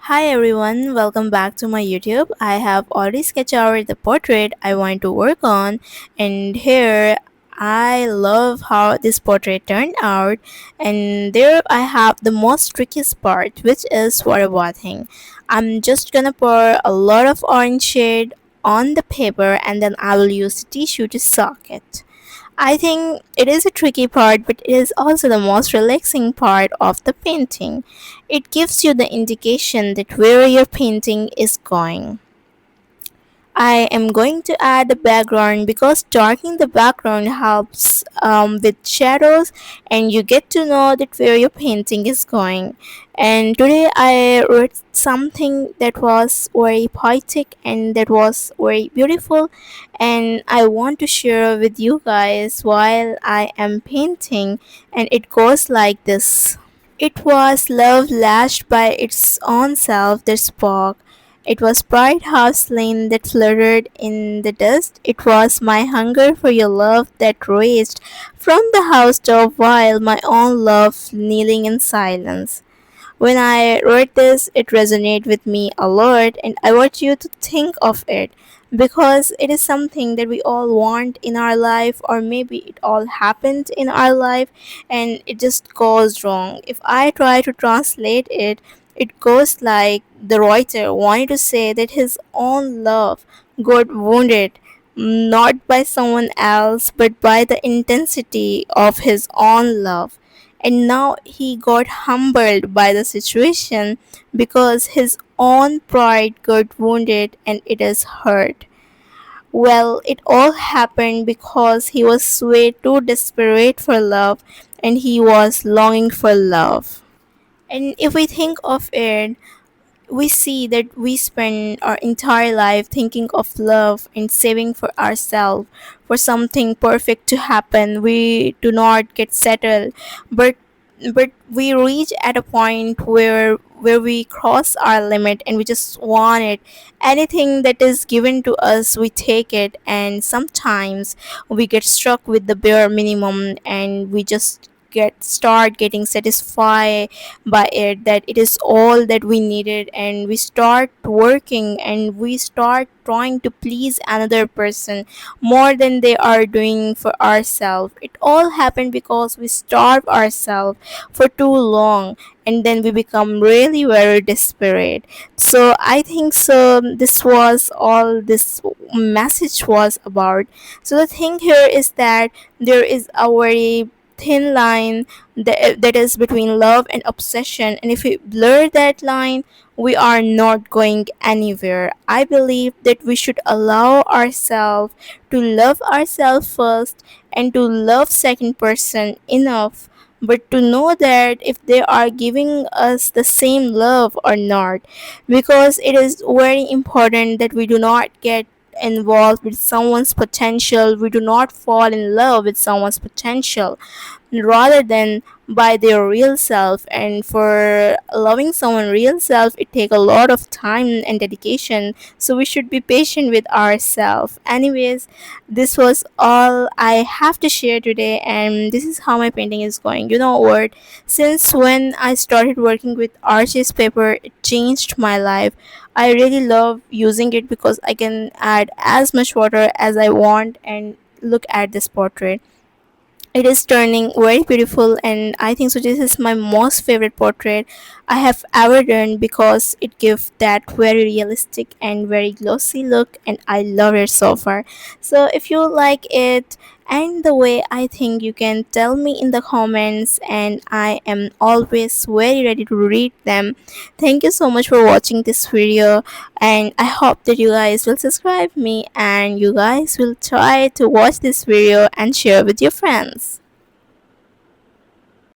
Hi everyone, welcome back to my YouTube. I have already sketched out the portrait I want to work on, and here I love how this portrait turned out. And there I have the most trickiest part, which is water bathing. I'm just gonna pour a lot of orange shade on the paper and then I will use the tissue to soak it. I think it is a tricky part, but it is also the most relaxing part of the painting. It gives you the indication that where your painting is going. I am going to add a background because darkening the background helps with shadows and you get to know that where your painting is going. And today I wrote something that was very poetic and that was very beautiful, and I want to share with you guys while I am painting, and it goes like this. It was love lashed by its own self that spoke. It was pride half slain that fluttered in the dust. It was my hunger for your love that raised from the house top while my own love kneeling in silence. When I wrote this, it resonated with me a lot, and I want you to think of it because it is something that we all want in our life, or maybe it all happened in our life and it just goes wrong. If I try to translate it, it goes like the writer wanted to say that his own love got wounded not by someone else but by the intensity of his own love, and now he got humbled by the situation because his own pride got wounded and it is hurt. Well, it all happened because he was way too desperate for love and he was longing for love. And if we think of it, we see that we spend our entire life thinking of love and saving for ourselves for something perfect to happen. We do not get settled, but we reach at a point where we cross our limit and we just want it. Anything that is given to us, we take it, and sometimes we get struck with the bare minimum and we just start getting satisfied by it, that it is all that we needed, and we start working and we start trying to please another person more than they are doing for ourselves. It all happened because we starve ourselves for too long and then we become really very desperate. So I think so this was all this message was about. So the thing here is that there is a very thin line that is between love and obsession, and if we blur that line, we are not going anywhere. I believe that we should allow ourselves to love ourselves first and to love second person enough, but to know that if they are giving us the same love or not, because it is very important that we do not get involved with someone's potential, we do not fall in love with someone's potential rather than by their real self. And for loving someone real self, it take a lot of time and dedication, so we should be patient with ourselves. Anyways, this was all I have to share today, and this is how my painting is going. You know what, since when I started working with artist paper, it changed my life. I really love using it because I can add as much water as I want. And look at this portrait, it is turning very beautiful, and I think so this is my most favorite portrait I have ever done because it gives that very realistic and very glossy look, and I love it so far. So if you like it and the way I think, you can tell me in the comments, and I am always very ready to read them. Thank you so much for watching this video, and I hope that you guys will subscribe me and you guys will try to watch this video and share with your friends.